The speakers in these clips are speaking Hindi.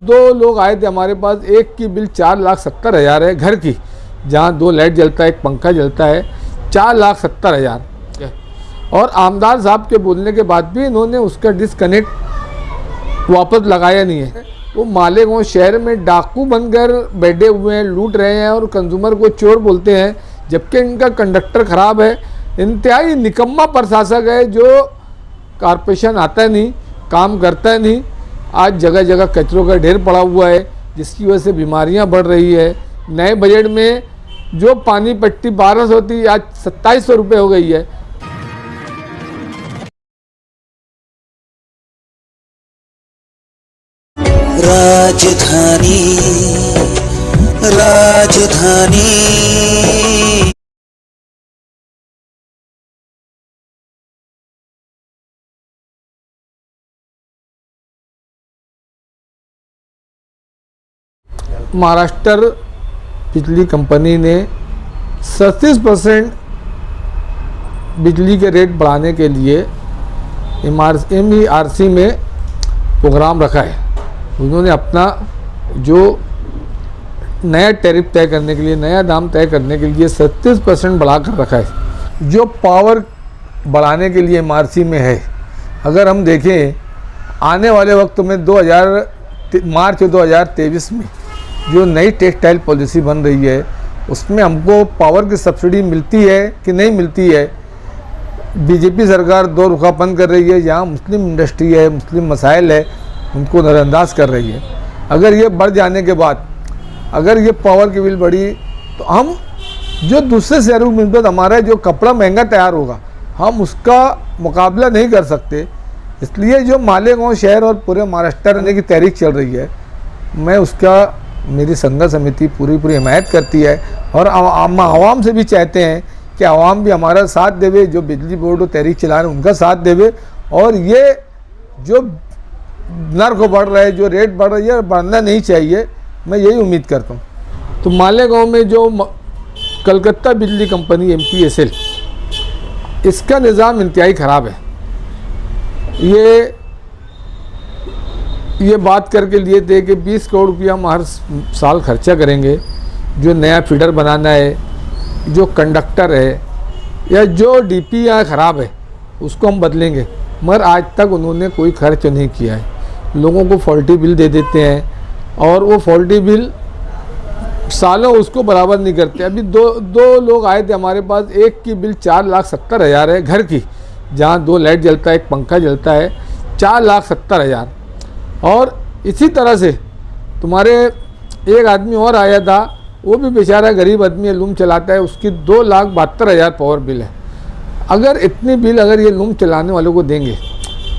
दो लोग आए थे हमारे पास, एक की बिल 4,70,000 है घर की, जहाँ 2 लाइट जलता है, एक पंखा जलता है, 4,70,000। और आमदार साहब के बोलने के बाद भी इन्होंने उसका डिसकनेक्ट वापस लगाया नहीं है। वो मालेगांव शहर में डाकू बनकर बैठे हुए हैं, लूट रहे हैं और कंज्यूमर को चोर बोलते हैं, जबकि इनका कंडक्टर ख़राब है। इंतहाई निकम्मा प्रशासक है जो कॉरपोरेशन आता नहीं, काम करता नहीं। आज जगह जगह कचरों का ढेर पड़ा हुआ है, जिसकी वजह से बीमारियां बढ़ रही है। नए बजट में जो पानी पट्टी 1200 थी, आज 2700 रुपये हो गई है। राजधानी राजधानी महाराष्ट्र बिजली कंपनी ने 37% बिजली के रेट बढ़ाने के लिए MERC में प्रोग्राम रखा है। उन्होंने अपना जो नया टैरिफ तय करने के लिए, नया दाम तय करने के लिए 37% बढ़ा कर रखा है। जो पावर बढ़ाने के लिए MERC में है, अगर हम देखें आने वाले वक्त में मार्च 2023 में जो नई टेक्सटाइल पॉलिसी बन रही है, उसमें हमको पावर की सब्सिडी मिलती है कि नहीं मिलती है। बीजेपी सरकार दो रुखापन कर रही है, जहाँ मुस्लिम इंडस्ट्री है, मुस्लिम मसाइल है, उनको नज़रअंदाज कर रही है। अगर ये बढ़ जाने के बाद, अगर ये पावर की बिल बढ़ी, तो हम जो दूसरे शहरों में हमारा जो कपड़ा महंगा तैयार होगा, हम उसका मुकाबला नहीं कर सकते। इसलिए जो मालेगांव शहर और पूरे महाराष्ट्र रहने की तहरीक चल रही है, मैं उसका, मेरी संघर्ष समिति पूरी हिमायत करती है। और आवाम से भी चाहते हैं कि आवाम भी हमारा साथ देवे, जो बिजली बोर्ड और तहरीक चला रहे हैं उनका साथ देवे। और ये जो नर्क बढ़ रहा है, जो रेट बढ़ रही है, बढ़ना नहीं चाहिए, मैं यही उम्मीद करता हूँ। तो मालेगांव में जो कलकत्ता बिजली कंपनी MPSL, इसका निज़ाम इंतहाई ख़राब है। ये बात करके लिए थे कि 20 करोड़ रुपया हम हर साल खर्चा करेंगे, जो नया फीडर बनाना है, जो कंडक्टर है या जो DP यहाँ ख़राब है उसको हम बदलेंगे। मगर आज तक उन्होंने कोई खर्च नहीं किया है। लोगों को फॉल्टी बिल दे देते हैं और वो फॉल्टी बिल सालों उसको बराबर नहीं करते। अभी दो लोग आए थे हमारे पास, एक की बिल 4,70,000 है घर की, जहाँ 2 लाइट जलता है, एक पंखा जलता है, 4,70,000। और इसी तरह से तुम्हारे एक आदमी और आया था, वो भी बेचारा गरीब आदमी है, लूम चलाता है, उसकी 2,72,000 पावर बिल है। अगर इतनी बिल अगर ये लूम चलाने वालों को देंगे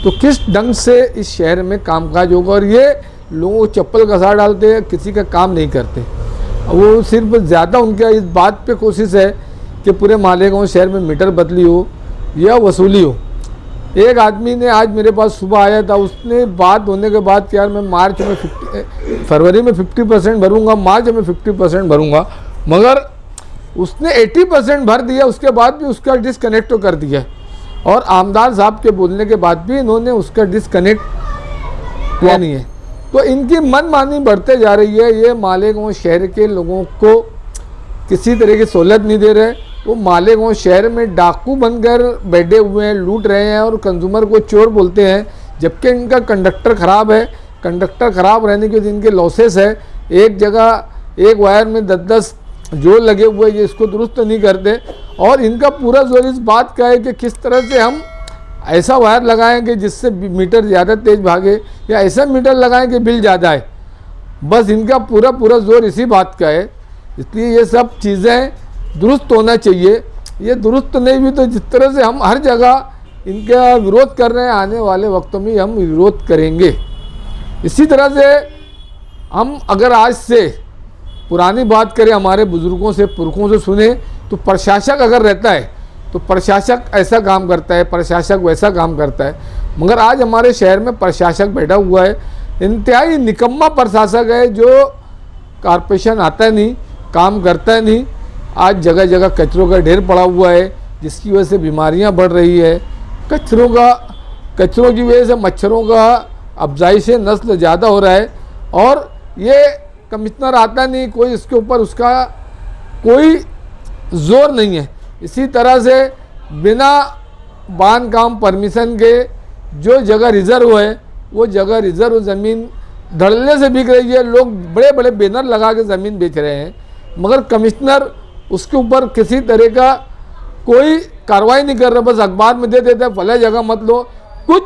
तो किस ढंग से इस शहर में कामकाज होगा। और ये लोगों को चप्पल घसा डालते हैं, किसी का काम नहीं करते। वो सिर्फ ज़्यादा उनका इस बात पे कोशिश है कि पूरे मालेगांव शहर में मीटर बदली हो या वसूली हो। एक आदमी ने आज मेरे पास सुबह आया था, उसने बात होने के बाद कि यार मैं फरवरी में 50% भरूंगा, मार्च में 50% भरूंगा, मगर उसने 80% भर दिया, उसके बाद भी उसका डिसकनेक्ट कर दिया। और आमदार साहब के बोलने के बाद भी इन्होंने उसका डिसकनेक्ट किया नहीं है। तो इनकी मनमानी बढ़ते जा रही है। ये मालेगांव शहर के लोगों को किसी तरह की सहूलत नहीं दे रहे। वो मालेगांव शहर में डाकू बनकर बैठे हुए हैं, लूट रहे हैं और कंज्यूमर को चोर बोलते हैं, जबकि इनका कंडक्टर ख़राब है। कंडक्टर ख़राब रहने के वजह इनके लॉसेस है। एक जगह एक वायर में 10-10 जोड़ लगे हुए, ये इसको दुरुस्त नहीं करते। और इनका पूरा जोर इस बात का है कि किस तरह से हम ऐसा वायर लगाएंगे जिससे मीटर ज़्यादा तेज़ भागे, या ऐसा मीटर लगाएं कि बिल ज़्यादा है। बस इनका पूरा जोर इसी बात का है। इसलिए ये सब चीज़ें दुरुस्त होना चाहिए। ये दुरुस्त नहीं हुई तो जिस तरह से हम हर जगह इनका विरोध कर रहे हैं, आने वाले वक्तों में हम विरोध करेंगे। इसी तरह से हम अगर आज से पुरानी बात करें, हमारे बुज़ुर्गों से, पुरखों से सुने, तो प्रशासक अगर रहता है तो प्रशासक ऐसा काम करता है, प्रशासक वैसा काम करता है। मगर आज हमारे शहर में प्रशासक बैठा हुआ है, इंतहाई निकम्मा प्रशासक है जो कॉरपोरेशन आता नहीं, काम करता नहीं। आज जगह जगह कचरों का ढेर पड़ा हुआ है, जिसकी वजह से बीमारियां बढ़ रही है। कचरों की वजह से मच्छरों का अफजाइश नस्ल ज़्यादा हो रहा है। और ये कमिश्नर आता नहीं, कोई इसके ऊपर उसका कोई जोर नहीं है। इसी तरह से बिना बांध काम परमिशन के जो जगह रिजर्व है वो जगह रिजर्व ज़मीन धड़ल्ले से बिक रही है। लोग बड़े बड़े बैनर लगा के ज़मीन बेच रहे हैं, मगर कमिश्नर उसके ऊपर किसी तरह का कोई कार्रवाई नहीं कर रहा, बस अखबार में दे देते हैं फला जगह मत लो। कुछ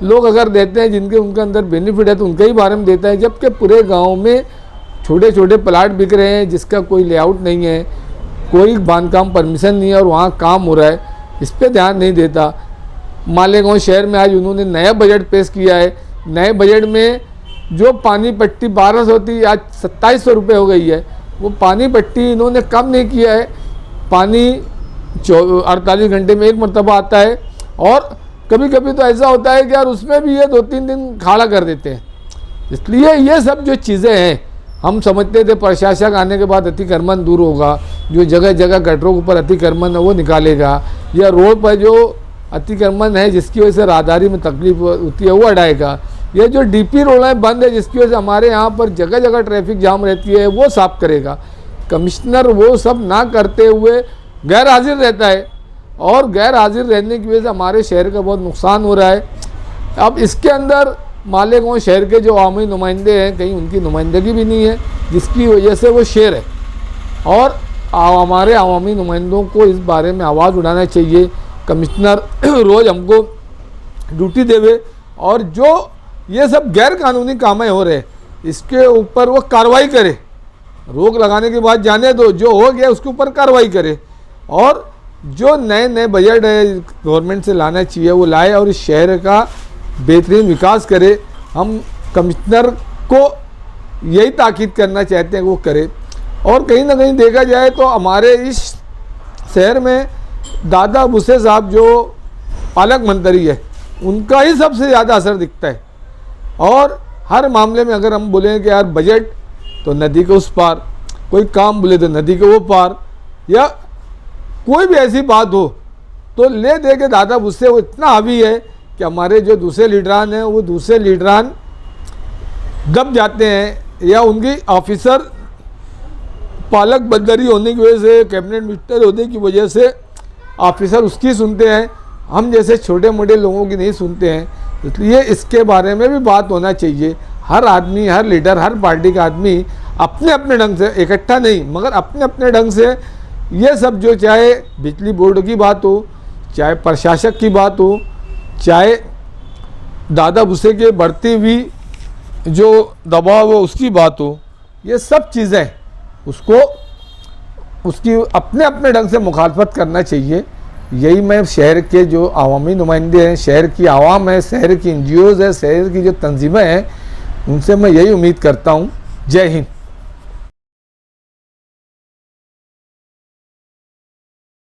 लोग अगर देते हैं जिनके उनके अंदर बेनिफिट है तो उनके ही बारे में देता है, जबकि पूरे गांव में छोटे छोटे प्लाट बिक रहे हैं जिसका कोई लेआउट नहीं है, कोई बांधकाम परमिशन नहीं है और वहाँ काम हो रहा है, इस पर ध्यान नहीं देता। मालेगांव शहर में आज उन्होंने नया बजट पेश किया है। नए बजट में जो पानी पट्टी 1200 थी आज 2700 रुपये हो गई है। वो पानी पट्टी इन्होंने कम नहीं किया है। पानी 48 घंटे में एक मरतबा आता है और कभी कभी तो ऐसा होता है कि यार उसमें भी ये 2-3 दिन खाड़ा कर देते हैं। इसलिए ये सब जो चीज़ें हैं, हम समझते थे प्रशासक आने के बाद अतिक्रमण दूर होगा, जो जगह जगह गटरों के ऊपर अतिक्रमण है वो निकालेगा, या रोड पर जो अतिक्रमण है जिसकी वजह से राहदारी में तकलीफ होती है वो हटाएगा, ये जो डीपी रोडें बंद है जिसकी वजह से हमारे यहाँ पर जगह जगह ट्रैफिक जाम रहती है वो साफ करेगा। कमिश्नर वो सब ना करते हुए गैर हाजिर रहता है और गैर हाजिर रहने की वजह से हमारे शहर का बहुत नुकसान हो रहा है। अब इसके अंदर मालेगांव शहर के जो अवामी नुमाइंदे हैं कहीं उनकी नुमाइंदगी भी नहीं है, जिसकी वजह से वो शहर है। और हमारे अवामी नुमाइंदों को इस बारे में आवाज़ उठाना चाहिए। कमिश्नर रोज़ हमको ड्यूटी देवे और जो ये सब गैर कानूनी काम हो रहे इसके ऊपर वो कार्रवाई करे। रोक लगाने के बाद जाने दो, जो हो गया उसके ऊपर कार्रवाई करे और जो नए नए बजट है गवर्नमेंट से लाना चाहिए वो लाए और इस शहर का बेहतरीन विकास करे। हम कमिश्नर को यही ताकीद करना चाहते हैं कि वो करे। और कहीं ना कहीं देखा जाए तो हमारे इस शहर में दादा भुसे साहब जो पालक मंत्री है उनका ही सबसे ज़्यादा असर दिखता है। और हर मामले में अगर हम बोलें कि यार बजट तो नदी के उस पार, कोई काम बोले तो नदी के वो पार, या कोई भी ऐसी बात हो तो ले दे के दादा भुसे वो इतना हावी है कि हमारे जो दूसरे लीडरान हैं वो दूसरे लीडरान दब जाते हैं, या उनकी ऑफिसर पालक बंदरी होने की वजह से, कैबिनेट मिनिस्टर होने की वजह से ऑफिसर उसकी सुनते हैं, हम जैसे छोटे मोटे लोगों की नहीं सुनते हैं। इसलिए इसके बारे में भी बात होना चाहिए। हर आदमी, हर लीडर, हर पार्टी का आदमी अपने अपने ढंग से, इकट्ठा नहीं मगर अपने अपने ढंग से ये सब जो चाहे बिजली बोर्ड की बात हो, चाहे प्रशासक की बात हो, चाहे दादा भुसे के बढ़ती हुई जो दबाव हो उसकी बात हो, ये सब चीज़ें उसको उसकी अपने अपने ढंग से मुखालफत करना चाहिए। यही मैं शहर के जो अवामी नुमाइंदे हैं, शहर की आवाम है, शहर की NGOs है, शहर की जो तंजीमें हैं, उनसे मैं यही उम्मीद करता हूँ। जय हिंद।